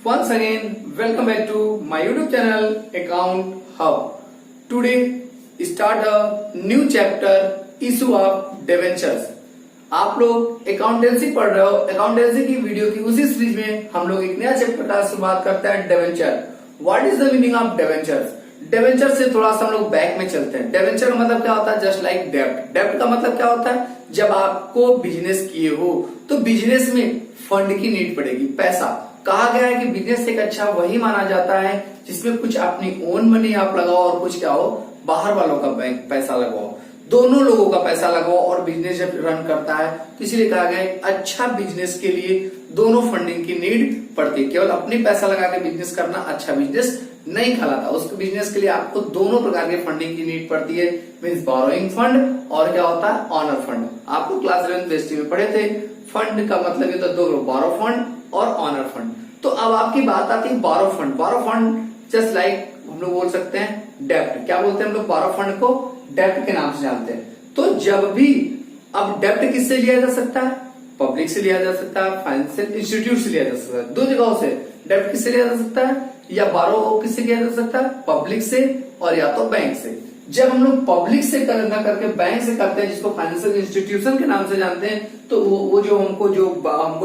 Once again, welcome back to my YouTube channel Account Hub. Today, start a new chapter issue of debentures. आप लोग accountancy पढ़ रहे हो, accountancy की video की उसी सीरीज में हम लोग एक नया चैप्टर का शुरुआत करते हैं debenture. What is the meaning of debentures? Debenture से थोड़ा सा हम लोग बैक में चलते हैं. डेवेंचर का मतलब क्या होता है? जस्ट लाइक डेब्ट. डेब्ट का मतलब क्या होता है? जब आपको बिजनेस किए हो तो बिजनेस में फंड की नीड पड़ेगी, पैसा. कहा गया है कि बिजनेस एक अच्छा वही माना जाता है जिसमें कुछ अपनी ओन मनी आप लगाओ और कुछ क्या हो, बाहर वालों का बैंक पैसा लगाओ, दोनों लोगों का पैसा लगाओ और बिजनेस जब रन करता है तो इसलिए कहा गया है अच्छा बिजनेस के लिए दोनों फंडिंग की नीड पड़ती है. केवल अपनी पैसा लगा के बिजनेस करना अच्छा बिजनेस नहीं कहलाता. उस बिजनेस के लिए आपको दोनों प्रकार के फंडिंग की नीड पड़ती है. मीन्स बोरोइंग फंड और क्या होता है, ऑनर फंड. आपको क्लास 11 में पढ़े थे. फंड का मतलब ये तो दो, बोरो फंड और ऑनर फंड. तो अब आपकी बात आती है बोरो फंड. बोरो फंड जस्ट लाइक हम लोग बोल सकते हैं डेब्ट. क्या बोलते हैं हम लोग? बोरो फंड को डेब्ट के नाम से जानते हैं. तो जब भी अब डेब्ट किससे लिया जा सकता है? पब्लिक से लिया जा सकता है, फाइनेंशियल इंस्टीट्यूट से लिया जा सकता है. दो जगहों से डेब्ट किससे लिया जा सकता है, या बोरो किससे किया जा सकता है? पब्लिक से और या तो बैंक से. जब हम लोग पब्लिक से न करके बैंक से करते हैं, जिसको फाइनेंशियल इंस्टीट्यूशन के नाम से जानते हैं, तो वो जो हमको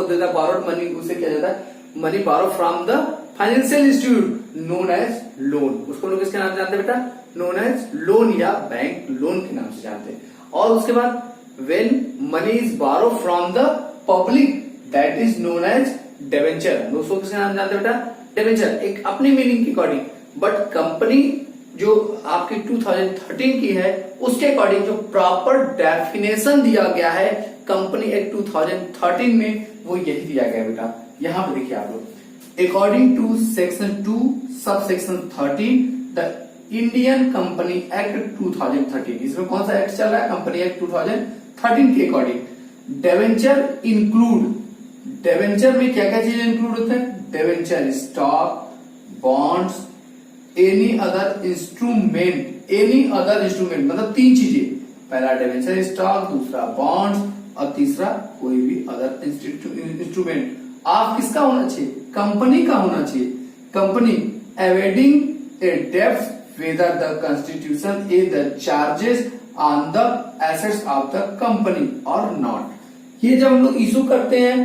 देता है बोरोड मनी, उसे क्या जाता है? Money borrow from the financial institute known as loan. उसको लोग किसके नाम से जानते हैं बेटा? नोन एज लोन या बैंक लोन के नाम से जानते हैं. और उसके बाद when money is borrowed from the public, that is known as debenture. उसको किसके नाम से जानते हैं बेटा? डेवेंचर. एक अपनी मीनिंग की अकॉर्डिंग. बट कंपनी जो आपकी 2013 की है उसके अकॉर्डिंग जो प्रॉपर डेफिनेशन दिया गया है कंपनी एक्ट 2013 में, वो यही दिया गया बेटा. यहां पर देखिए आप लोग, according to section 2 sub section 13 the Indian company act 2013. इसमें कौन सा एक्ट चल रहा है? कंपनी एक्ट 2013 के अकॉर्डिंग डेवेंचर इंक्लूड. डेवेंचर में क्या क्या चीजें इंक्लूड होते हैं? Debenture stock, bonds, any other instrument. Any other instrument मतलब तीन चीजें. पहला डेवेंचर स्टॉक, दूसरा बॉन्ड्स और तीसरा कोई भी अदर इंस्ट्रूमेंट. आप किसका होना चाहिए? कंपनी का होना चाहिए. कंपनी एवेडिंग ए डेब्ट whether the constitution is the charges on the assets of the company or not. ये जब हम लोग इशू करते हैं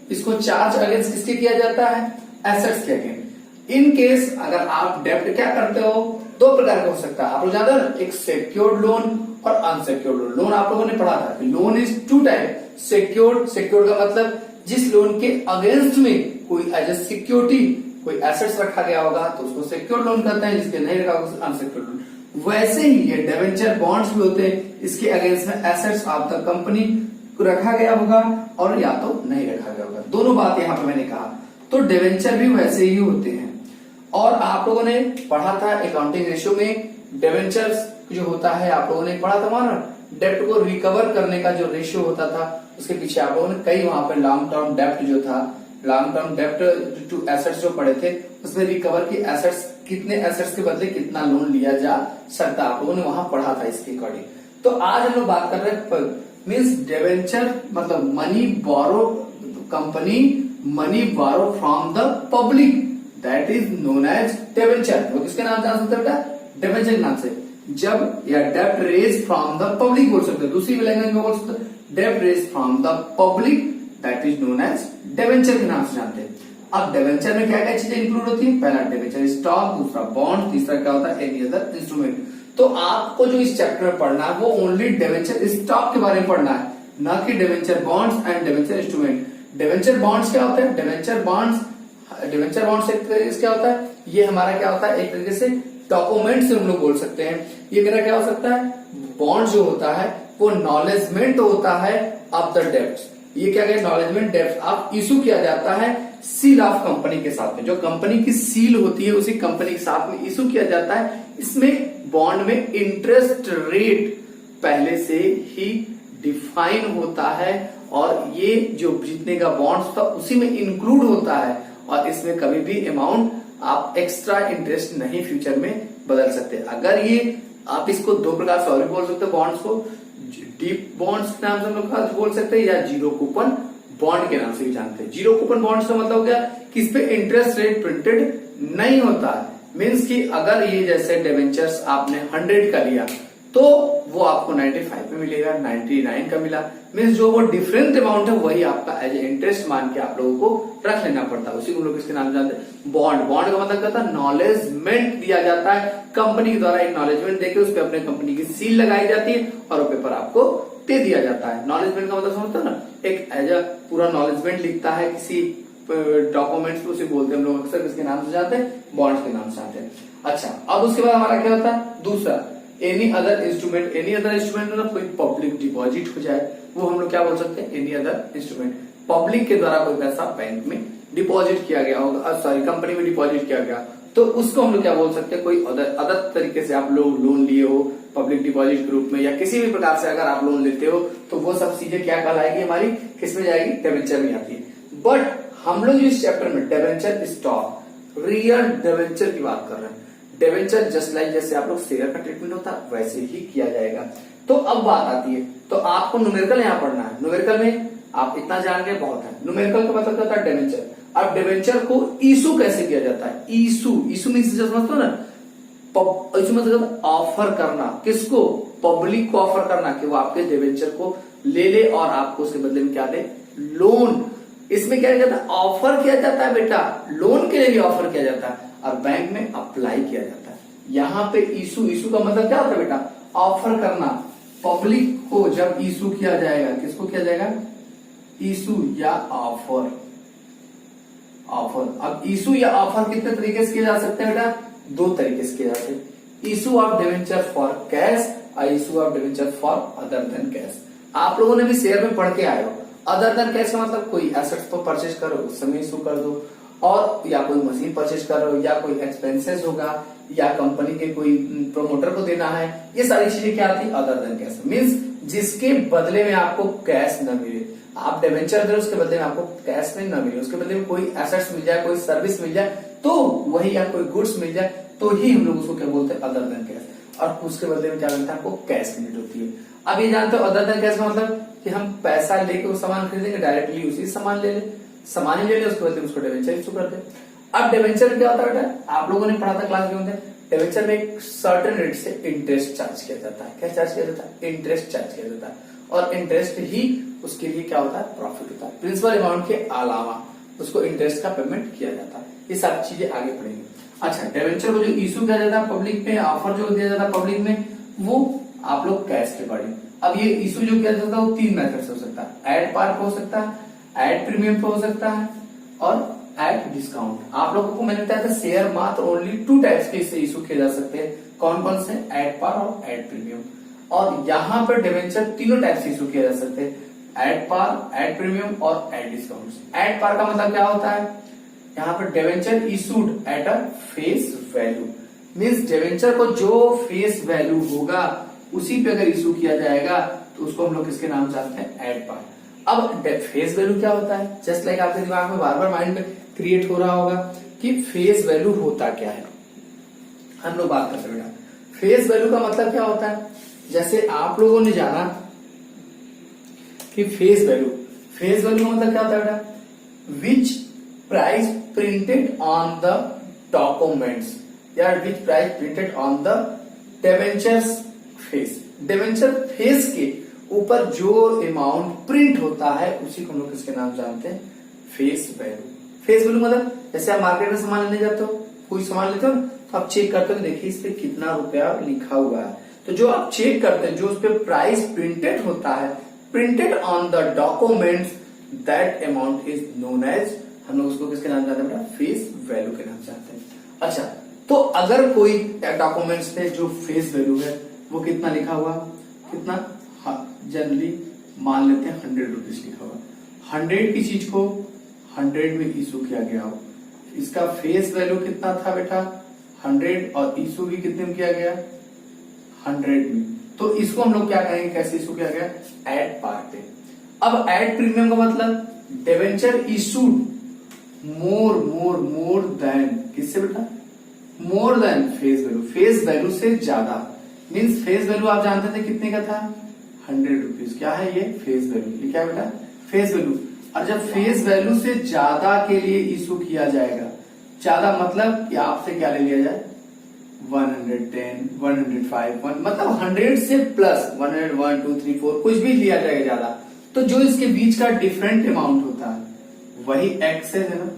इसको चार्ज अगेंस्ट किसके किया जाता है? एसेट्स के अगेंस्ट. इन केस अगर आप डेब्ट क्या करते हो, दो प्रकार का हो सकता है. आप लोग जानते हैं एक सिक्योर्ड लोन और अनसिक्योर्ड लोन. लोन आप लोगों ने पढ़ा था. Loan is two type. Secured का मतलब जिस लोन के अगेंस्ट में कोई एज ए सिक्योरिटी कोई एसेट्स रखा गया होगा तो उसको सिक्योर्ड लोन कहते हैं, जिसके नहीं रखा होगा अनसिक्योर्ड लोन. वैसे ही ये डेवेंचर बॉन्ड्स भी होते हैं. इसके अगेंस्ट में एसेट्स ऑफ द कंपनी को रखा गया होगा और या तो नहीं रखा गया होगा. दोनों बात यहाँ पे मैंने कहा. तो डेवेंचर भी वैसे ही होते हैं. और आप लोगों ने पढ़ा था अकाउंटिंग रेशियो में डेवेंचर्स जो होता है, आप लोगों ने पढ़ा था वहां डेब्ट को रिकवर करने का जो रेशियो होता था उसके पीछे आप लोगों ने कई वहां पे लॉन्ग टर्म डेब्ट जो था, लॉन्ग टर्म डेब्ट टू एसेट्स जो पढ़े थे, उसमें रिकवर की एसेट्स कितने एसेट्स के बदले कितना लोन लिया जा सकता, आप लोगों ने वहां पढ़ा था इसके अकॉर्डिंग. तो आज हम लोग बात कर रहे हैं मीन्स डेवेंचर मतलब money borrow, company money borrow from the public, that is known as debenture. वो किसके नाम जान सकते हैं? डेवेंचर के नाम से. जब या डेब्ट रेज फ्रॉम द पब्लिक बोल सकते हैं. दूसरी लैंग्वेज में बोल सकते हैं डेब्ट raise from the public, that is known as debenture के नाम से जानते हैं. अब डेवेंचर में क्या क्या चीजें इंक्लूड होती है? पहला डेवेंचर स्टॉक, दूसरा बॉन्ड, तीसरा क्या होता है? Any other instrument. तो आपको जो इस चैप्टर में पढ़ना है वो ओनली डेवेंचर स्टॉक के बारे में पढ़ना है, न कि debenture bonds and debenture instrument. Debenture bonds क्या होते हैं? डेवेंचर बॉन्ड्स एक तरीके से क्या होता है? ये हमारा क्या होता है? एक तरीके से डॉक्यूमेंट से हम लोग बोल सकते हैं. ये मेरा क्या हो सकता है? बॉन्ड जो होता है वो नॉलेजमेंट होता है ऑफ द डेब्ट. ये क्या कहते हैं? नॉलेजमेंट डेब्ट आप इशू किया जाता है सील ऑफ कंपनी के साथ में. जो कंपनी की सील होती है उसी कंपनी के साथ में इशू किया जाता है. इसमें बॉन्ड में इंटरेस्ट रेट पहले से ही डिफाइन होता है और ये जो जितने का बॉन्ड था उसी में इंक्लूड होता है. और इसमें कभी भी अमाउंट आप एक्स्ट्रा इंटरेस्ट नहीं फ्यूचर में बदल सकते. अगर ये आप इसको दो प्रकार से बोल सकते हैं बॉन्ड्स को, डीप बॉन्ड्स के नाम से हम लोग बोल सकते हैं या जीरो कूपन बॉन्ड के नाम से भी जानते हैं। जीरो कूपन बॉन्ड का मतलब हो गया कि इस पे इंटरेस्ट रेट प्रिंटेड नहीं होता है। मीन्स कि अगर ये जैसे डिवेंचर्स आपने 100 का लिया तो वो आपको 95 में मिलेगा, 99 का मिला। मीन्स जो वो डिफरेंट अमाउंट है वही आपका एज ए इंटरेस्ट मान के आप लोगों को रख लेना पड़ता है। उसी को लोग इसके नाम जानते हैं बॉन्ड। बॉन्ड का मतलब क्या होता है, नॉलेजमेंट दिया जाता है कंपनी के द्वारा। एक नॉलेजमेंट देके उस पर अपने कंपनी की सील लगाई जाती है और वो पेपर आपको दे दिया जाता है। नॉलेजमेंट का मतलब समझते हो ना, एक एज अ पूरा नॉलेजमेंट लिखता है किसी डॉक्यूमेंट्स को, उसे बोलते हैं हम लोग अक्सर किसके नाम से जानते हैं, बॉन्ड्स के नाम से जानते हैं। अच्छा, अब उसके बाद हमारा क्या होता है दूसरा, any other instrument. Any other instrument मतलब कोई पब्लिक डिपॉजिट हो जाए, वो हम लोग क्या बोल सकते हैं, एनी अदर इंस्ट्रूमेंट। पब्लिक के द्वारा कोई पैसा बैंक में डिपॉजिट किया गया होगा, सॉरी कंपनी में डिपॉजिट किया गया, तो उसको हम लोग क्या बोल सकते हैं, कोई अदर तरीके से आप लोग लोन लिए हो पब्लिक डिपॉजिट ग्रुप में या किसी भी प्रकार से अगर आप लोन लेते हो तो वो सब चीजें क्या कहलाएगी, हमारी किसमें जाएगी, डिबेंचर में आती है। बट हम लोग इस चैप्टर में डिबेंचर स्टॉक रियल डिबेंचर की बात कर रहे हैं। डिबेंचर जस्ट लाइक जैसे आप लोग शेयर का ट्रीटमेंट होता है वैसे ही किया जाएगा। तो अब बात आती है, तो आपको न्यूमेरिकल यहाँ पढ़ना है। न्यूमेरिकल में आप इतना जान गए बहुत है। न्यूमेरिकल का मतलब क्या होता है, डिबेंचर। अब डिबेंचर को इशू कैसे किया जाता है, इशू मीन्स समझते हो ना, इशू मतलब ऑफर करना, किसको, पब्लिक को ऑफर करना कि वो आपके डिबेंचर को ले ले और आपको उसके बदले में क्या दे, लोन। इसमें क्या जाता है, ऑफर किया जाता है बेटा, लोन के लिए भी ऑफर किया जाता है और बैंक में अप्लाई किया जाता है। यहाँ पे इशू का मतलब क्या होता है बेटा, ऑफर करना। पब्लिक को जब इशू किया जाएगा, किसको किया जाएगा, इशू या ऑफर। अब इशू या ऑफर कितने तरीके से किए जा सकते हैं बेटा, दो तरीके से किए जाते हैं। Issue of debenture for cash और issue of debenture for other than cash. आप लोगों ने भी शेयर में पढ़ के आए हो। अदर देन कैश का मतलब कोई एसेट्स को परचेज करो उस समय इशू कर दो, और या कोई मशीन परचेज करो या कोई एक्सपेंसेस होगा या कंपनी के कोई प्रोमोटर को देना है, ये सारी चीजें क्या आती है, अदर देन कैश। मीन्स जिसके बदले में आपको कैश न मिले, आप डिबेंचर दे उसके बदले में आपको कैश में न मिले, उसके बदले में कोई एसेट्स मिल जाए, कोई सर्विस मिल जाए तो वही, या कोई गुड्स मिल जाए तो ही हम लोग उसको क्या बोलते हैं, अदर देन कैश। और उसके बदले में क्या मिलता है, आपको कैश नीड होती है। अब ये जानते हो अदर देन कैश का मतलब कि हम पैसा लेके वो सामान खरीदेंगे, डायरेक्टली उसी सामान ले सामान ही ले उसके बदले उसको डिबेंचर इशू कर दे। अब डिबेंचर क्या होता है बेटा, आप लोगों ने पढ़ा था क्लास में, डिबेंचर में एक सर्टेन रेट से इंटरेस्ट चार्ज किया जाता है। क्या चार्ज किया जाता है, इंटरेस्ट चार्ज किया जाता है, और इंटरेस्ट ही उसके लिए क्या होता है, प्रॉफिट होता है। प्रिंसिपल अमाउंट के अलावा उसको इंटरेस्ट का पेमेंट किया जाता है। ये सारी चीजें आगे पढ़ेंगे। अच्छा, डिबेंचर को जो इशू किया जाता है पब्लिक में, ऑफर जो दिया जाता है पब्लिक में, वो आप लोग कैश के पढ़े। अब ये इशू जो किया जाता है वो 3 मेथड से हो सकता है, एड पार हो सकता है, एड प्रीमियम पे हो सकता है और एड डिस्काउंट। आप लोगों को मैंने बताया था शेयर मात्र ओनली 2 टाइप्स के इससे इशू किए जा सकते हैं। कौन कौन से, एड पार और एड प्रीमियम। और यहाँ पर डिबेंचर तीनों टाइप से इशू किए जा सकते हैं, एड पार, एड प्रीमियम और एड डिस्काउंट। एड पार का मतलब क्या होता है, यहाँ पर debenture issued at a face value. Means debenture को जो फेस वैल्यू होगा उसी पे अगर इशू किया जाएगा तो उसको हम लोग किसके नाम जानते हैं, एड पार। अब फेस वैल्यू क्या होता है, जस्ट लाइक आपके दिमाग में बार बार माइंड क्रिएट हो रहा होगा कि फेस वैल्यू होता क्या है। हम लोग बात करते हैं फेस वैल्यू का मतलब क्या होता है। जैसे आप लोगों ने जाना कि फेस वैल्यू का मतलब क्या होता है बेटा, which price printed on the documents या which price printed on the debentures face. Debenture face के ऊपर जो अमाउंट प्रिंट होता है उसी को हम लोग किसके नाम जानते हैं, फेस वैल्यू। फेस वैल्यू मतलब जैसे आप मार्केट में सामान लेने जाते हो, कोई सामान लेते हो तो आप चेक करते हो, देखिए इस पे कितना रुपया लिखा हुआ है। तो जो आप चेक करते हैं, जो उस पर प्राइस प्रिंटेड होता है, printed on the documents, that amount is known as, हम लोग उसको किसके नाम जानते हैं बेटा, फेस वैल्यू के नाम जानते हैं। अच्छा, तो अगर कोई डॉक्यूमेंट्स पे जो फेस वैल्यू है वो कितना लिखा हुआ, कितना, जनरली मान लेते हैं 100 रुपीज लिखा हुआ, 100 की चीज को 100 में इशू किया गया हो, इसका फेस वैल्यू कितना था बेटा 100 और इशू भी कितने में किया गया 100 में, तो इसको हम लोग क्या कहेंगे, कैसे इशू किया गया, एड पार पे। अब एड प्रीमियम का मतलब डिबेंचर इशूड मोर देन, किससे बेटा, more than face value, face value से ज्यादा। मीन्स फेस वैल्यू आप जानते थे कितने का था, 100 रुपीज। क्या है ये, फेस वैल्यू, ये क्या बेटा, फेस वैल्यू। और जब फेस वैल्यू से ज्यादा के लिए इशू किया जाएगा, ज्यादा मतलब कि आपसे क्या ले लिया जाए 110, 105, मतलब 100 से प्लस 101, 2, 3, 4 कुछ भी लिया जाएगा ज्यादा, तो जो इसके बीच का डिफरेंट अमाउंट होता है वही एक्सेस है ना,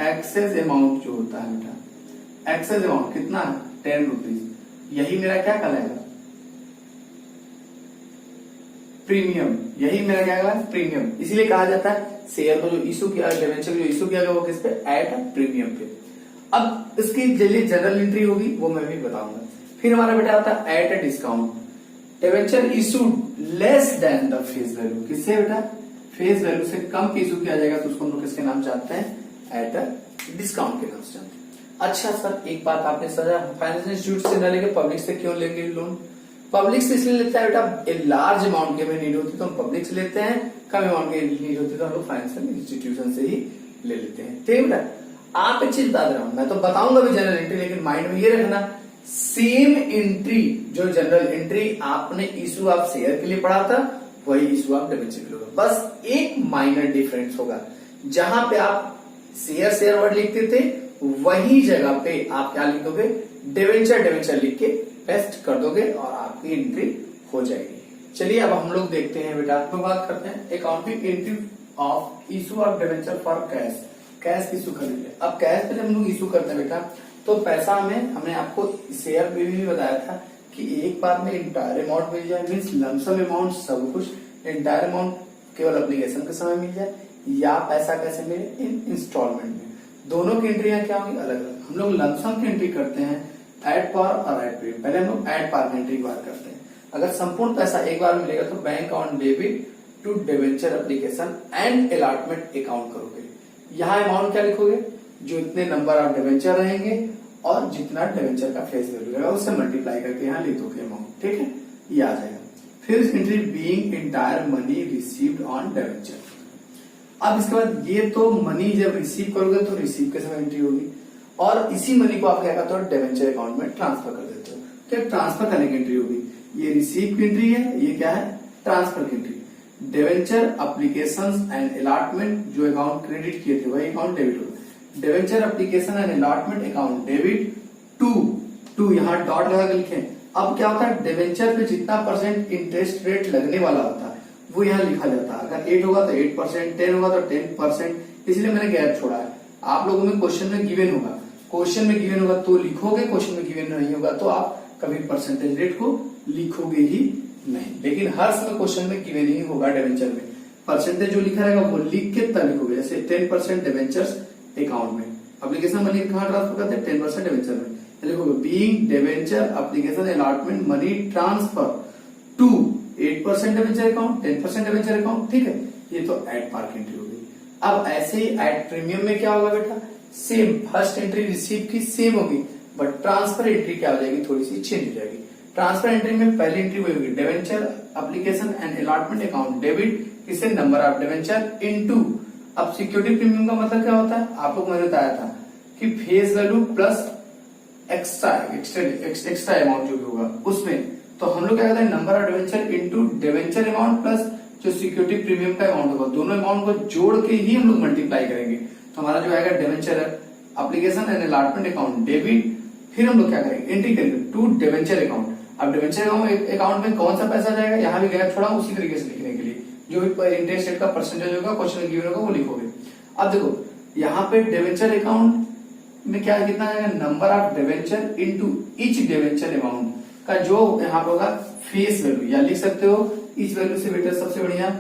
एक्सेस अमाउंट जो होता है बेटा, एक्सेस अमाउंट कितना है 10 रुपीज, यही मेरा क्या कहलाएगा प्रीमियम, यही मेरा क्या कहलाएगा प्रीमियम। इसीलिए कहा जाता है शेयर को जो इशू किया, डिवेंचर जो इशू किया गया वो किस पे, एट प्रीमियम पे। अब इसकी जल्दी जनरल एंट्री होगी वो मैं भी बताऊंगा। फिर हमारा बेटा आता है at discount, debenture issued less than the face value, किससे बेटा फेस वैल्यू से कम की इशू किया जाएगा तो उसको हम लोग किसके नाम जानते हैं, एट डिस्काउंट के नाम से जानते हैं। अच्छा सर एक बात आपने समझा, फाइनेंशियल इंस्टीट्यूट से न लेके पब्लिक से क्यों लेंगे लोन, पब्लिक से इसलिए लेता है बेटा ए लार्ज अमाउंट की हमें नीड होती है तो हम पब्लिक से लेते हैं, कम अमाउंट की नीड होती है तो हम लोग फाइनेंशियल इंस्टीट्यूशन से ही ले लेते हैं। ठीक है बेटा, आप एक चीज बता दे रहा हूं, मैं तो बताऊंगा भी जनरल एंट्री, लेकिन माइंड में ये रखना सेम एंट्री जो जनरल एंट्री आपने इशू आप शेयर के लिए पढ़ा था वही इशू आप डिवेंचर के लिए होगा, बस एक माइनर डिफरेंस होगा। जहां पे आप शेयर वर्ड लिखते थे वही जगह पे आप क्या लिख दोगे, डिवेंचर लिख के पेस्ट कर दोगे और आपकी एंट्री हो जाएगी। चलिए अब हम लोग देखते हैं बेटा, तो बात करते हैं accounting entry of issue of debenture for cash, cash issue खरीदे। अब कैश पे जब हम लोग इशू करते हैं बेटा तो पैसा हमने आपको शेयर में भी बताया था कि एक बार में इंटायर अमाउंट मिल जाए, मीन्स लमसम अमाउंट सब कुछ, इंटायर अमाउंट केवल एप्लीकेशन के समय मिल जाए, या पैसा कैसे मिले इन इंस्टॉलमेंट में। दोनों की एंट्रियां क्या होंगी अलग अलग। हम लोग लमसम की एंट्री करते हैं एट पार और एट प्रीमियम, पहले हम लोग एट पार की एंट्री बार करते हैं। अगर संपूर्ण पैसा एक बार मिलेगा तो bank on debit to debenture application and allotment account करोगे। यहाँ अमाउंट क्या लिखोगे, जो इतने नंबर ऑफ डिवेंचर रहेंगे और जितना डिवेंचर का फेस वैल्यू रहेगा उससे मल्टीप्लाई करके यहाँ लिख दोगे अमाउंट, ठीक है, ये आ जाएगा। फिर entry being entire money received on debenture. अब इसके बाद ये तो मनी जब रिसीव करोगे तो रिसीव के समय एंट्री होगी, और इसी मनी को आप क्या करते हो डिवेंचर अकाउंट में ट्रांसफर कर देते हो, तो ट्रांसफर करने की एंट्री होगी। ये रिसीव की एंट्री है, ये क्या है ट्रांसफर की entry. Debenture applications and allotment जो अकाउंट क्रेडिट किए थे वही अकाउंट डेबिट होगा। Debenture application and allotment account debit to यहाँ डॉट लगा के लिखे। अब क्या होता है डिवेंचर पे जितना परसेंट इंटरेस्ट रेट लगने वाला होता है वो यहाँ लिखा जाता है। अगर 8 होगा तो 8%, 10 होगा तो 10%, इसलिए मैंने गैप छोड़ा है। आप लोगों में क्वेश्चन में गिवन होगा, क्वेश्चन में गिवन होगा तो लिखोगे, क्वेश्चन में गिवन नहीं होगा तो आप कभी परसेंटेज रेट को लिखोगे ही नहीं। लेकिन हर समय क्वेश्चन में गिवन ही होगा डिवेंचर में, परसेंटेज जो लिखा रहेगा वो लिख के तब लिखोगे। जैसे 10% डिवेंचर्स अकाउंट में, एप्लीकेशन मनी कहाँ ट्रांसफर करते हैं 10% डिवेंचर में, लिखोगे being debenture application allotment money transfer to 8% debenture account, 10% debenture account, ठीक है। ये तो एट पार की एंट्री होगी। अब ऐसे ही एट प्रीमियम में क्या होगा बेटा, सेम फर्स्ट एंट्री रिसीव की सेम होगी, बट ट्रांसफर एंट्री क्या हो जाएगी, थोड़ी सी चेंज हो जाएगी। ट्रांसफर एंट्री में पहली एंट्री वही होगी debenture application and allotment account debit इससे नंबर ऑफ डिवेंचर इनटू। अब सिक्योरिटी प्रीमियम का मतलब क्या होता है, आप लोग मैंने बताया था कि face value plus extra amount जो भी होगा उसमें, तो हम लोग क्या कहते हैं number of debenture into debenture amount plus जो सिक्योरिटी प्रीमियम का अमाउंट होगा, दोनों अमाउंट को जोड़ के ही हम लोग मल्टीप्लाई करेंगे। तो हमारा जो आएगा debenture application and allotment account debit, फिर हम लोग क्या करेंगे एंट्री करेंगे टू डिवेंचर अकाउंट। अब डिवेंचर अकाउंट में कौन सा पैसा जाएगा, यहाँ भी गैप छोड़ा उसी तरीके से लिखने के लिए, जो भी इंटरेस्ट रेट का परसेंटेज होगा क्वेश्चन में गिवन होगा वो लिखोगे। अब देखो यहाँ पे डिवेंचर अकाउंट में क्या कितना जाएगा, number of debenture into each debenture amount का जो यहाँ पे होगा फेस वैल्यू, या लिख सकते हो इस वैल्यू से बेटर सबसे बढ़िया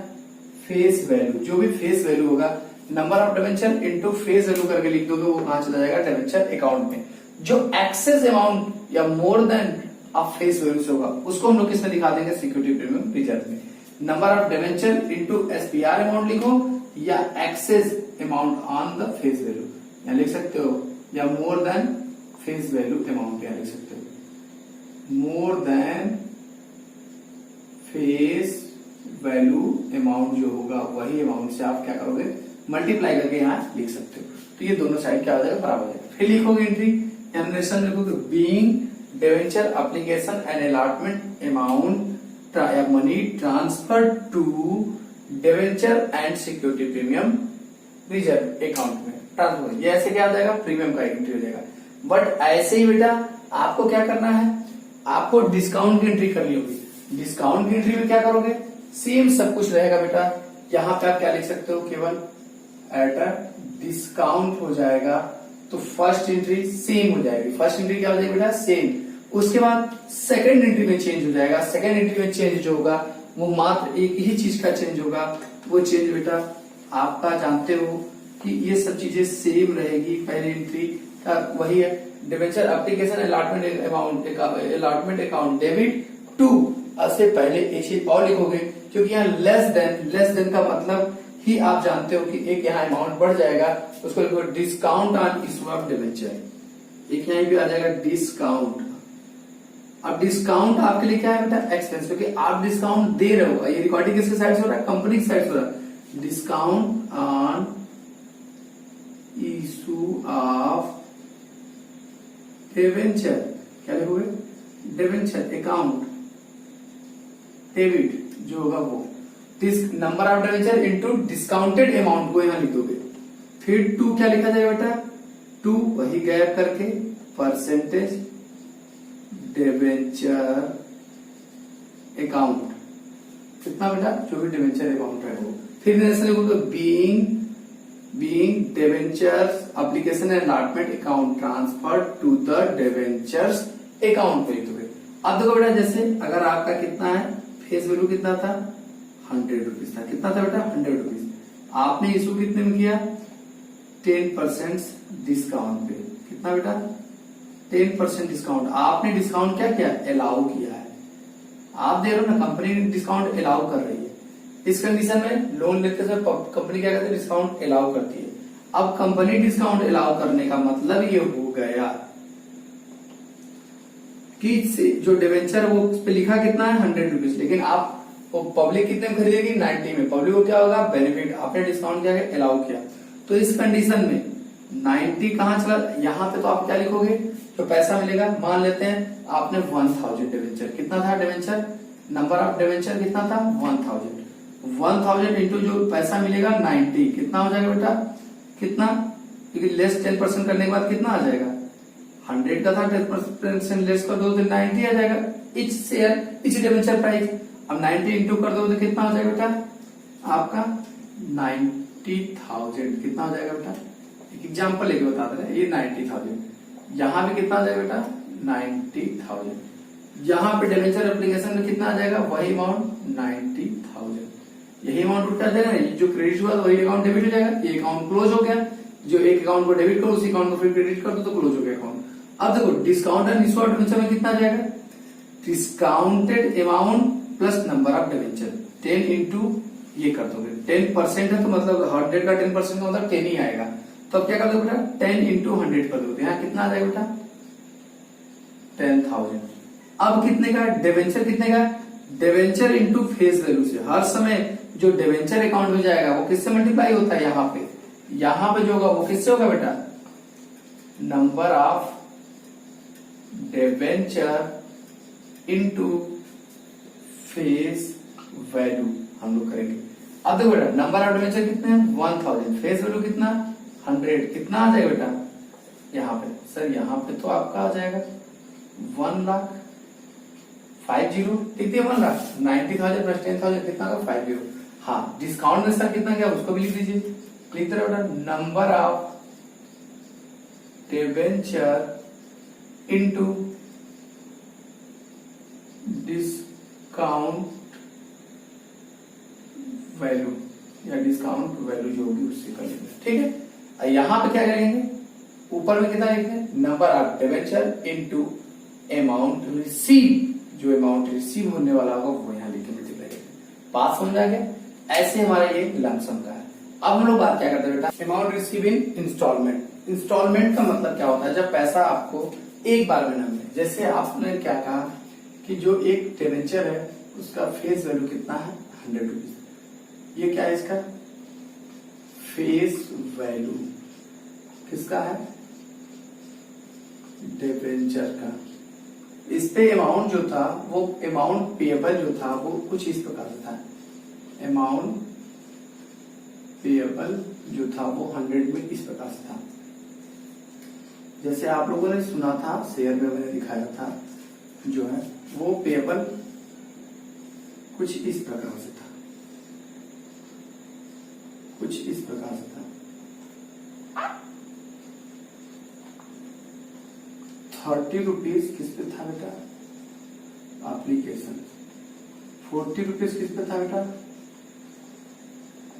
फेस वैल्यू, जो भी फेस वैल्यू होगा number of debenture into face value करके लिख दोगे, वो कहां चला जाएगा डिवेंचर अकाउंट में। जो एक्सेस अमाउंट या more than of face value से होगा उसको हम लोग किसमें दिखा देंगे, सिक्योरिटी प्रीमियम रिजर्व में। Number of debenture into SPR amount लिखो, या excess amount on the face value या लिख सकते हो, या more than face value amount या लिख सकते हो, more than face value amount जो होगा वही अमाउंट से आप क्या करोगे मल्टीप्लाई करके यहाँ लिख सकते हो। तो ये दोनों साइड क्या हो जाएगा बराबर हो जाएगा। फिर लिखोगे एंट्री एनरेशन लिखोगे being debenture application and allotment amount money transfer to debenture and security premium reserve account में ट्रांसफर। ये ऐसे क्या आ जाएगा, प्रीमियम का एंट्री हो जाएगा। बट ऐसे ही बेटा आपको क्या करना है, आपको डिस्काउंट की एंट्री करनी होगी। डिस्काउंट की एंट्री में क्या करोगे, सेम सब कुछ रहेगा बेटा। यहां पे आप क्या लिख सकते हो, केवल एट अ डिस्काउंट हो जाएगा। तो फर्स्ट एंट्री सेम हो जाएगी। फर्स्ट एंट्री क्या हो जाएगी बेटा, सेम। उसके बाद सेकंड एंट्री में चेंज हो जाएगा। सेकंड एंट्री में चेंज जो होगा वो मात्र एक ही चीज का चेंज होगा। वो चेंज बेटा आपका जानते हो कि ये सब चीजें सेम रहेगी। पहली एंट्री का वही है, debenture application allotment amount, allotment account debit to, से पहले एक चीज और लिखोगे क्योंकि यहाँ लेस देन का मतलब ही आप जानते हो कि एक यहाँ अमाउंट बढ़ जाएगा, उसको लिखो discount on issue of debenture. एक यहाँ भी आ जाएगा डिस्काउंट। अब डिस्काउंट आपके लिए क्या है बेटा, एक्सपेंस, क्योंकि आप डिस्काउंट दे रहे हो। ये रिकॉर्डिंग किसके साइड से हो रहा है, कंपनी की साइड से हो रहा है। Discount on issue of debenture, क्या लिखोगे, डिवेंचर अकाउंट डेबिट जो होगा वो number of debenture into discounted amount को यहां लिख दोगे। फिर टू क्या लिखा जाएगा बेटा, टू वही गैप करके परसेंटेज डिवेंचर अकाउंट, कितना बेटा, जो भी डिवेंचर अकाउंट है वो। फिर लिखोगे being debentures application and allotment account transfer to the debentures account पे लिख दोगे। अब देखो बेटा, जैसे अगर आपका कितना है, फेस वैल्यू कितना था, 100 रुपीज था। कितना था बेटा, 100 रुपीज। आपने इशू कितने में किया, 10% डिस्काउंट पे। कितना बेटा, 10% डिस्काउंट। आपने डिस्काउंट क्या किया, अलाउ किया है। आप दे रहे हो ना, कंपनी डिस्काउंट अलाउ कर रही है। इस कंडीशन में लोन लेते समय कंपनी क्या करती है, डिस्काउंट अलाउ करती है। अब कंपनी डिस्काउंट अलाउ करने का मतलब ये हो गया कि जो डिवेंचर वो उस पे लिखा कितना है, 100 रुपीज, लेकिन आप वो पब्लिक कितने में खरीदेगी, 90 में। पब्लिक को क्या होगा, बेनिफिट। आपने डिस्काउंट क्या है, अलाउ किया। तो इस कंडीशन में 90 कहां चला, यहाँ पे तो आप क्या लिखोगे, जो पैसा मिलेगा। मान लेते हैं आपने 1000 डिवेंचर, कितना था डिवेंचर, नंबर ऑफ डिवेंचर कितना था, 1000 इंटू जो पैसा मिलेगा 90, कितना हो जाएगा बेटा, कितना, क्योंकि लेस 10% करने के बाद कितना आ जाएगा, 100 का था, 10% लेस कर दो तो 90 आ जाएगा। Etch share etch debenture price. अब 90 इंटू कर दो तो कितना हो जाएगा बेटा, आपका 90,000। कितना हो जाएगा बेटा, एक एग्जाम्पल लेके बता दे रहे, ये 90,000। यहाँ पे कितना आ जाएगा बेटा, 90,000। यहाँ पे डिवेंचर एप्लीकेशन में कितना आ जाएगा, वही अमाउंट 90,000। यही अमाउंट उठा जाएगा, जो क्रेडिट हुआ वही अकाउंट डेबिट हो जाएगा। ये अकाउंट क्लोज हो गया। जो एक अकाउंट को डेबिट करो उसी अकाउंट को फिर क्रेडिट कर दो तो क्लोज हो गया अकाउंट। अब देखो discount and issue of debenture में कितना आ जाएगा, discounted amount plus number of debenture 10 into ये कर दोगे। 10% है तो मतलब 100 का 10% का मतलब 10 ही आएगा। तो अब क्या कर दो बेटा, 10 इंटू 100 कर दो, यहाँ कितना आ जाएगा बेटा, 10,000। अब कितने का डिवेंचर, कितने का डिवेंचर इंटू फेस वैल्यू से। हर समय जो डिवेंचर अकाउंट हो जाएगा वो किससे मल्टीप्लाई होता है, यहाँ पे जो होगा वो किससे होगा बेटा, number of debenture into face value हम लोग करेंगे। अब देखो बेटा, नंबर ऑफ डिवेंचर कितने हैं, 1000, फेस वैल्यू कितना, 100, कितना आ जाएगा बेटा, यहाँ पे सर, यहाँ पे तो आपका आ जाएगा 1 लाख 50, कितने 1 लाख 90,000 प्लस 10,000 कितना का 50। हाँ, डिस्काउंट में सर कितना क्या, उसको भी लिख दीजिए। लिख दे बेटा, number of debenture into discount value या डिस्काउंट वैल्यू जो होगी उससे कर लेंगे, ठीक है। यहां पे क्या करेंगे, ऊपर में कितना लिखेंगे, number of debenture into amount receive, जो अमाउंट रिसीव होने वाला होगा वो यहाँ लिख के मल्टीप्लाई करेंगे। बात समझ आ गया, ऐसे हमारा ये लमसम का है। अब हम लोग बात क्या करते हैं बेटा, amount receive in installment. Installment का मतलब क्या होता है, जब पैसा आपको एक बार में न मिले। जैसे आपने क्या कहा कि जो एक डिवेंचर है उसका फेस वैल्यू कितना है, 100 रुपीज। ये क्या है, इसका फेस वैल्यू किसका है, डिवेंचर का। इस पे अमाउंट जो था वो अमाउंट पेएबल जो था वो कुछ इस प्रकार से था, अमाउंट पेएबल जो था वो 100 में इस प्रकार से था। जैसे आप लोगों ने सुना था, शेयर में मैंने दिखाया था, जो है वो पेएबल कुछ इस प्रकार से था, कुछ इस प्रकार से था। 30 रुपीज किस पे था बेटा? एप्लीकेशन। 40 रुपीज किस पे था बेटा?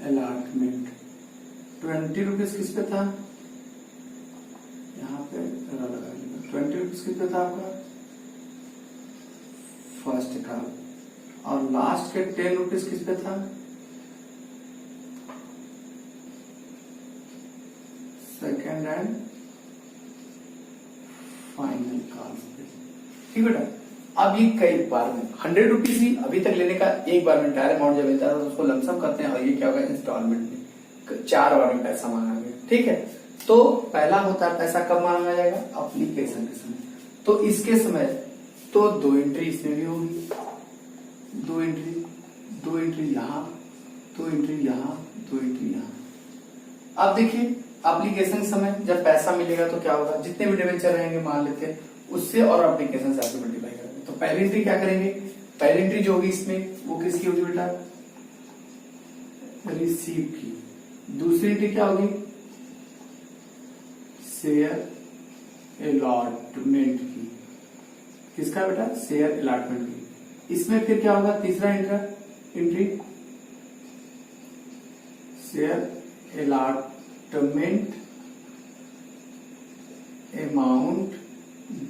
अलॉटमेंट। 20 रुपीज किस पे था? यहाँ पे लगा 20 रुपीज किस पे था आपका? First call. और लास्ट के 10 रुपीज किस पे था? सेकेंड एंड फाइनल कॉल पे। ठीक बेटा, अब ये कई बार में 100 रुपीज ही अभी तक लेने का, एक बार में एंटायर अमाउंट जब मिलता है तो उसको लमसम करते हैं, और ये क्या होगा इंस्टॉलमेंट में 4 बार में पैसा मांगा गया। ठीक है, तो पहला होता है पैसा कब मांगा जाएगा? एप्लीकेशन के समय। तो इसके समय तो 2 एंट्री इसमें भी होगी, 2 एंट्री यहाँ, 2 एंट्री यहाँ, 2 एंट्री यहाँ। अब देखिए एप्लीकेशन के समय जब पैसा मिलेगा तो क्या होगा, जितने भी डिवेंचर रहेंगे मान लेते हैं उससे और एप्लीकेशन से आपको मल्टीप्लाई करेंगे। तो पहली एंट्री क्या करेंगे? पहली एंट्री जो होगी इसमें वो किसकी होगी बेटा? रिसीव की। दूसरी एंट्री क्या होगी? शेयर अलॉटमेंट की। किसका बेटा? शेयर अलॉटमेंट की। इसमें फिर क्या होगा? तीसरा entry share allotment amount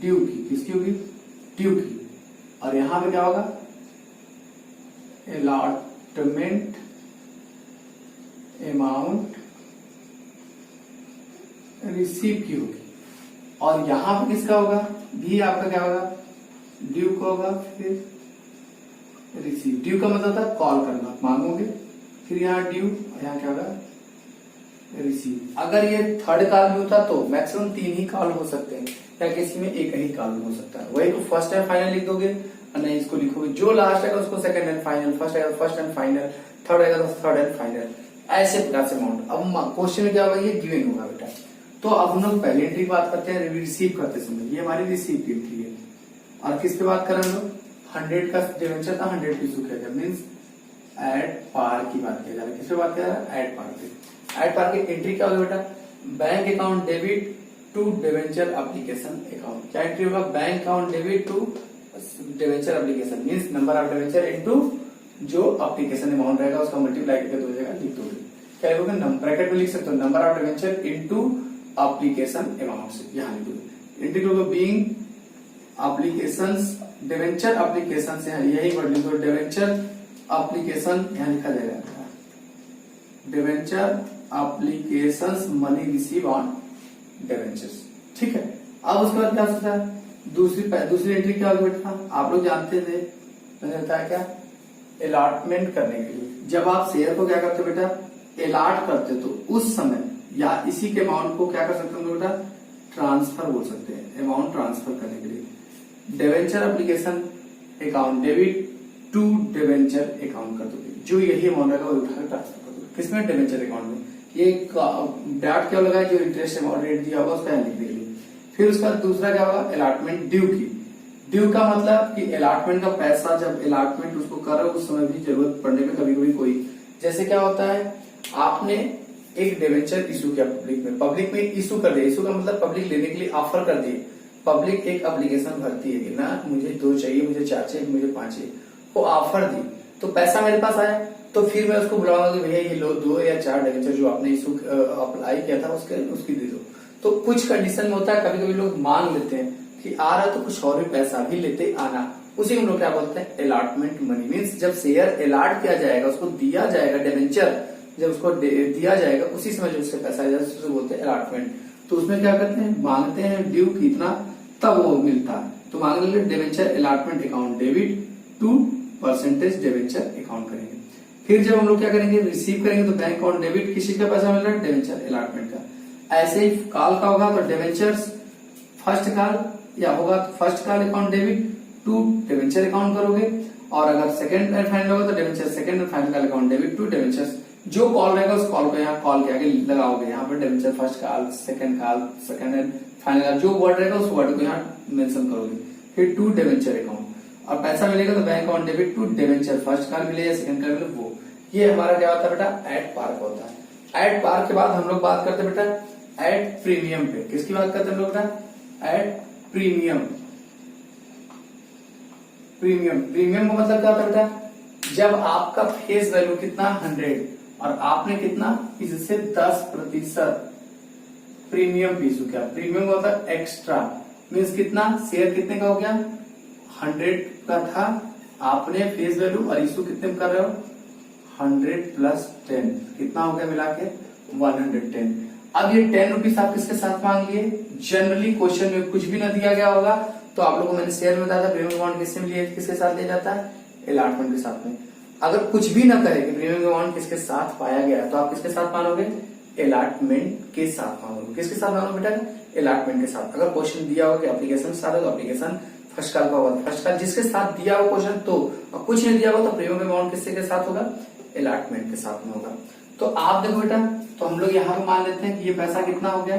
due की। किसकी होगी? ड्यू की। और यहां पे क्या होगा? अलॉटमेंट अमाउंट रिसीव की होगी। और यहां पे किसका होगा? भी आपका क्या होगा? ड्यू का होगा, फिर रिसीव। ड्यू का मतलब था कॉल करना, मांगोगे, फिर यहाँ ड्यू, यहाँ क्या होगा? रिसीव। अगर ये थर्ड कॉल भी होता तो मैक्सिमम 3 ही कॉल हो सकते हैं, या किसी में एक ही कॉल हो सकता है। वही तो फर्स्ट एंड फाइनल लिख दोगे, और नहीं इसको लिखोगे जो लास्ट आएगा उसको सेकंड एंड फाइनल, फर्स्ट आएगा फर्स्ट एंड फाइनल, थर्ड आएगा तो थर्ड एंड फाइनल, ऐसे प्रकार से अमाउंट। अब क्वेश्चन में क्या होगा? ये गिवन होगा बेटा। तो अब हम लोग पहली एंट्री की बात करते हैं, रिसीव करते समय। ये हमारी रिसीव की एंट्री है। और किस पे बात कर रहे हैं हम लोग? 100 का डिवेंचर था, 100 इशू किया गया, मीन्स एट पार की बात किया जा रहा है। किस पे बात किया जा रहा है? एट पार पे। एट पार की एंट्री क्या होगी बेटा? Bank account debit to debenture application account. क्या एंट्री होगा? Bank account debit to debenture application, means number of debenture into जो एप्लीकेशन अमाउंट रहेगा उसका मल्टीप्लाई करके 2 जगह लिख दोगे। क्या लिखोगे? ब्रैकेट में लिख सकते हो number of debenture into application amount से, यहाँ लिख दोगे। एंट्री लोगे बीइंग एप्लीकेशंस, डिवेंचर एप्लीकेशन से यही वर्ड लिख दो, डिवेंचर एप्लीकेशन यहाँ लिखा जाएगा, debenture applications money receive on debentures. ठीक है, अब उसके बाद क्या होता है? दूसरी एंट्री क्या होगी बेटा? आप लोग जानते थे, मैंने बताया क्या? अलॉटमेंट करने के लिए जब आप शेयर को क्या करते बेटा? अलॉट करते, तो उस समय या इसी के अमाउंट को क्या कर सकते हैं बेटा? ट्रांसफर बोल सकते हैं, अमाउंट ट्रांसफर करने के लिए। Debenture application account debit to debenture account कर दोगे, जो यही अमाउंट रहेगा वो उठाकर ट्रांसफर कर दोगे। किसमें? डिवेंचर अकाउंट में। ये डाट क्या लगा? जो इंटरेस्ट अमाउंट रेट दिया होगा उसका लिख देंगे। फिर उसका दूसरा क्या होगा? अलॉटमेंट ड्यू की। ड्यू का मतलब कि अलॉटमेंट का पैसा जब अलॉटमेंट उसको कर रहे हो उस समय भी जरूरत पड़ने में कभी कभी कोई, जैसे क्या होता है, आपने एक डिवेंचर इशू किया पब्लिक में इशू कर दिया। इशू का मतलब पब्लिक लेने के लिए ऑफर कर दिए। पब्लिक एक एप्लीकेशन भरती है कि ना मुझे 2 चाहिए, मुझे 4 चाहिए, मुझे 5 चाहिए, वो ऑफर दी, तो पैसा मेरे पास आया, तो फिर मैं उसको बुलाऊंगा कि भैया ये लो 2 या 4 डिवेंचर जो आपने इशू अप्लाई किया था उसकी दे दो। तो कुछ कंडीशन में होता है, कभी कभी लोग मांग लेते हैं कि आ रहा तो कुछ और भी पैसा भी लेते आना, उसी को हम लोग क्या बोलते हैं? Allotment money. मीन्स जब शेयर अलॉट किया जाएगा, उसको दिया जाएगा, डिवेंचर जब उसको दिया जाएगा उसी समय जो उससे पैसा आएगा उसको बोलते हैं अलॉटमेंट। तो उसमें क्या करते हैं? मांगते हैं ड्यू कितना, तब वो मिलता है। तो मांगने के लिए debenture allotment account debit to percentage debenture account करेंगे। फिर जब हम लोग क्या करेंगे? रिसीव करेंगे, तो बैंक अकाउंट डेबिट किसी का पैसा मिल रहा है? डिवेंचर अलॉटमेंट का। ऐसे ही कॉल का होगा तो डिवेंचर्स फर्स्ट कॉल या होगा तो first call account debit to debenture account करोगे, और अगर सेकंड एंड फाइनल होगा तो debenture second and final call account debit to debentures जो कॉल रहेगा उस कॉल को यहाँ कॉल के आगे लगाओगे, यहाँ पर debenture first call, second and final, जो वर्ड रहेगा उस वर्ड को यहाँ मेंशन करोगे। फिर टू डिवेंचर अकाउंट और पैसा मिलेगा तो bank account debit to debenture first call मिले या सेकंड कॉल मिले वो। ये हमारा क्या होता है बेटा, एड पार्क होता है। एड पार्क के बाद हम लोग बात करते हैं बेटा एड प्रीमियम पे। किसकी बात करते हैं हम लोग बेटा, एड प्रीमियम। प्रीमियम का मतलब क्या होता है बेटा, जब आपका फेस वैल्यू कितना 100 और आपने कितना इससे 10% प्रीमियम पे इशू किया। प्रीमियम होता है एक्स्ट्रा, मीन्स कितना शेयर कितने का हो गया, 100 का था, आपने फेस वैल्यू और इशू कितने कर रहे हो 100 प्लस 10, कितना हो गया मिला के 110। अब ये 10 रुपीज आप किसके साथ मांग लिए, जनरली क्वेश्चन में कुछ भी ना दिया गया होगा तो आप लोगों को मैंने शेयर में बताया था प्रीमियम अमाउंट किसके साथ लिया जाता है, अलॉटमेंट के साथ में। अगर कुछ भी ना करे कि प्रीमियम अमाउंट किसके साथ पाया गया तो आप किसके साथ मानोगे, अलॉटमेंट के साथ मानोगे। किसके साथ मानोगे बेटा, अलॉटमेंट के साथ। अगर क्वेश्चन दिया होगा कि एप्लीकेशन के साथ है तो एप्लीकेशन फर्स्ट कॉल का होगा, फर्स्ट कॉल जिसके साथ दिया हो क्वेश्चन तो, और कुछ नहीं दिया होगा तो प्रीमियम अमाउंट किसके के साथ होगा, अलॉटमेंट के साथ में होगा। तो आप देखो बेटा, तो हम लोग यहाँ पे मान लेते हैं कि ये पैसा कितना हो गया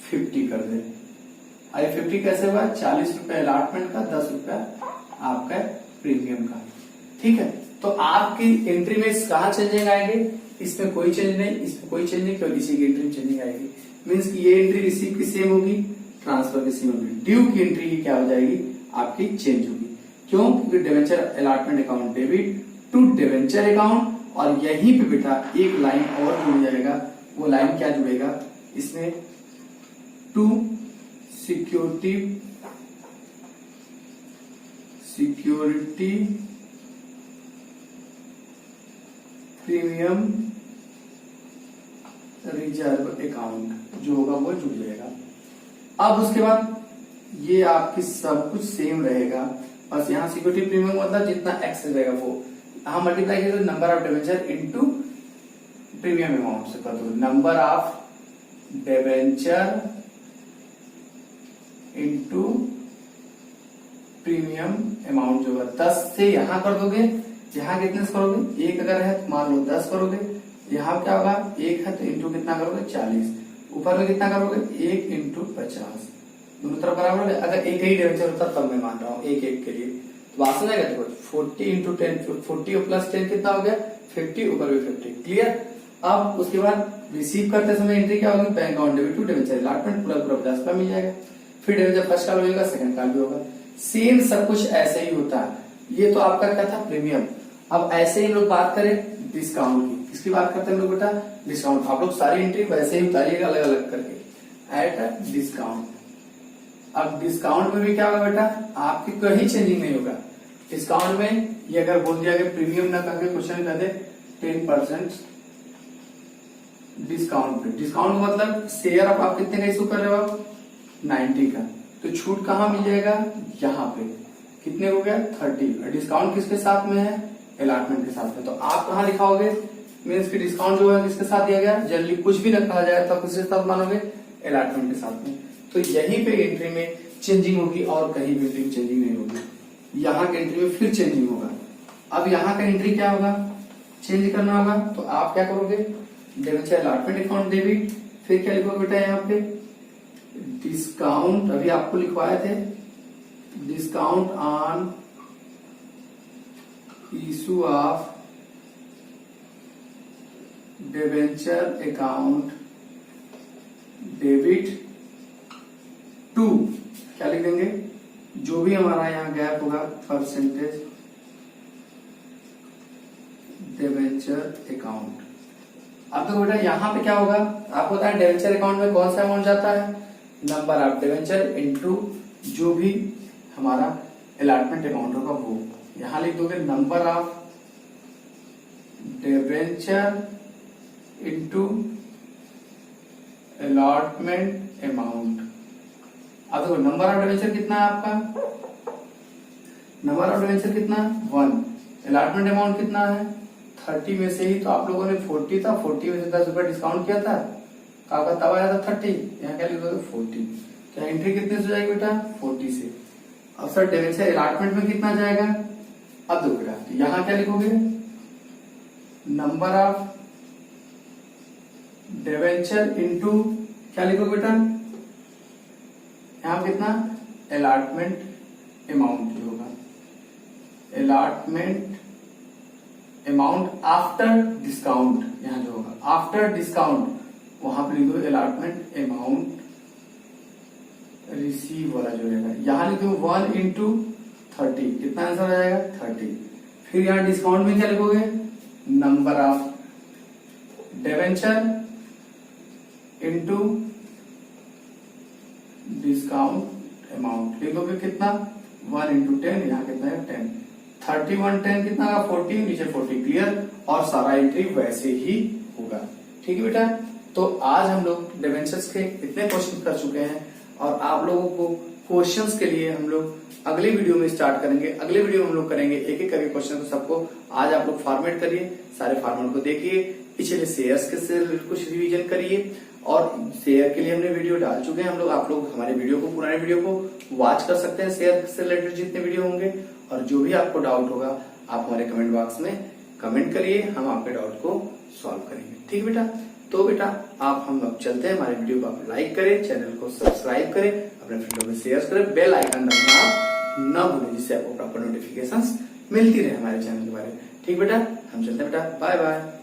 50 कर दे। अरे 50 कैसे हुआ, 40 रुपए अलॉटमेंट का, 10 रुपया आपका प्रीमियम का। ठीक है, तो आपकी एंट्री में कहा चेंजिंग आएंगे, इसमें कोई चेंज नहीं, इसमें कोई चेंज नहीं, केवल इसी की एंट्री में चेंजिंग आएगी। मीन्स की ये एंट्री रिसीव की सेम होगी, ट्रांसफर की सेम होगी, ड्यू की एंट्री की क्या हो जाएगी आपकी चेंज होगी। क्यों, क्योंकि debenture allotment account debit to debenture account, और यहीं पे बेटा एक लाइन और जुड़ जाएगा। वो लाइन क्या जुड़ेगा इसमें, to security premium reserve account जो होगा वो जुड़ जाएगा। अब उसके बाद ये आपकी सब कुछ सेम रहेगा, बस यहाँ सिक्योरिटी प्रीमियम मतलब जितना एक्स रहेगा वो हम मल्टीप्लाई किया number of debenture into premium amount से कर दो। Number of debenture into premium amount जो है 10 से यहां कर दोगे, यहाँ कितने से करोगे, एक अगर है तो मान लो 10 करोगे, यहाँ क्या होगा एक है तो इंटू कितना करोगे 40, ऊपर में कितना करोगे 1 इंटू 50, दोनों तरफ बराबर है। अगर एक ही डिवेंचर होता तब मैं मान रहा हूँ एक एक के लिए, तो बात समझ आएगा। 40 इंटू 10, 40 प्लस 10 कितना हो गया 50, ऊपर भी 50, क्लियर। अब उसके बाद रिसीव करते समय एंट्री क्या होगी, bank account debit to debenture allotment, पूरा 50 का मिल जाएगा। फिर डिवेंचर फर्स्ट कॉल होगा, सेकंड कॉल भी होगा, सेम सब कुछ ऐसे ही होता है। ये तो आपका क्या था प्रीमियम। अब ऐसे ही लोग बात करें डिस्काउंट की, किसकी बात करते हैं लोग बेटा, डिस्काउंट। आप लोग सारी एंट्री वैसे ही उतारिएगा अलग अलग करके, एट डिस्काउंट। अब डिस्काउंट में भी क्या होगा बेटा, आपकी कोई चेंजिंग नहीं होगा। डिस्काउंट में ये अगर बोल दिया गया प्रीमियम ना करके क्वेश्चन कर दे 10% डिस्काउंट पे, डिस्काउंट का मतलब शेयर आप कितने का इशू कर रहे हो 90 का, तो छूट कहाँ मिल जाएगा, यहाँ पे कितने हो गया 30। डिस्काउंट किसके साथ में है, अलॉटमेंट के साथ में। तो आप कहाँ लिखाओगे, मीन्स की डिस्काउंट जो है किसके साथ दिया गया, जनरली कुछ भी न कहा जाए तो किसके साथ मानोगे, अलॉटमेंट के साथ में। तो यहीं पे एंट्री में चेंजिंग होगी और कहीं भी एंट्री चेंजिंग नहीं होगी। यहाँ के एंट्री में फिर चेंजिंग होगा। अब यहाँ का एंट्री क्या होगा, चेंज करना होगा, तो आप क्या करोगे, डिवेंचर अलॉटमेंट अकाउंट डेबिट, फिर क्या लिखोगे बेटा यहाँ पे डिस्काउंट, अभी आपको लिखवाए थे discount on issue of debenture account debit to, क्या लिख देंगे, जो भी हमारा यहाँ गैप होगा परसेंटेज डिवेंचर अकाउंट। अब तो बेटा यहाँ पे क्या होगा, आपको पता है डिवेंचर अकाउंट में कौन सा अमाउंट जाता है, नंबर ऑफ डिवेंचर इनटू जो भी हमारा अलॉटमेंट अमाउंट होगा वो। यहां लिख दोगे number of debenture into allotment amount. अब देखो नंबर ऑफ डिवेंचर कितना है आपका, नंबर ऑफ डिवेंचर कितना 1, अलॉटमेंट अमाउंट कितना है 30 में से ही तो आप लोगों ने 40 था, 40 में से 10 रुपए डिस्काउंट किया था तो आपका तब आया था 30, यहाँ क्या लिख दोगे 40। क्या एंट्री कितने से जाएगी बेटा 40 से। अब सर डिवेंचर अलॉटमेंट में कितना जाएगा, अब देखो बेटा यहाँ क्या लिखोगे नंबर ऑफ डिवेंचर इंटू क्या लिखो बेटा, यहां कितना, अलॉटमेंट अमाउंट जो होगा, अलॉटमेंट अमाउंट आफ्टर डिस्काउंट, यहां जो होगा आफ्टर डिस्काउंट वहां पर लिखो अलॉटमेंट अमाउंट रिसीव वाला जो रहेगा, यहां लिखो 1 इंटू 30, कितना आंसर आ जाएगा 30। फिर यहां डिस्काउंट में क्या लिखोगे, number of debenture into discount amount लिखोगे कितना, 1 इंटू 10, यहाँ कितना है 10, 31 10 कितना होगा 40, नीचे 40 क्लियर, और सारा एंट्री वैसे ही होगा। ठीक है बेटा, तो आज हम लोग डिवेंचर्स के इतने क्वेश्चन कर चुके हैं, और आप लोगों को क्वेश्चंस के लिए हम लोग अगले वीडियो में स्टार्ट करेंगे। अगले वीडियो में हम लोग करेंगे एक एक करके क्वेश्चन को सबको। आज आप लोग फॉर्मेट करिए, सारे फॉर्मेट को देखिए, पिछले शेयर्स के से कुछ रिवीजन करिए, और शेयर के लिए हमने वीडियो डाल चुके हैं हम लोग। आप लोग हमारे वीडियो को, पुराने वीडियो को वॉच कर सकते हैं, शेयर से रिलेटेड जितने वीडियो होंगे। और जो भी आपको डाउट होगा आप हमारे कमेंट बॉक्स में कमेंट करिए, हम आपके डाउट को सॉल्व करेंगे। ठीक बेटा, तो बेटा आप हम अब चलते हैं, हमारे वीडियो को आप लाइक करें, चैनल को सब्सक्राइब करें, अपने फ्रेंडों में शेयर करें, बेल आइकन दबाना आप न भूलें, जिससे आपको प्रॉपर नोटिफिकेशंस मिलती रहे हमारे चैनल के बारे में। ठीक बेटा, हम चलते हैं बेटा, बाय बाय।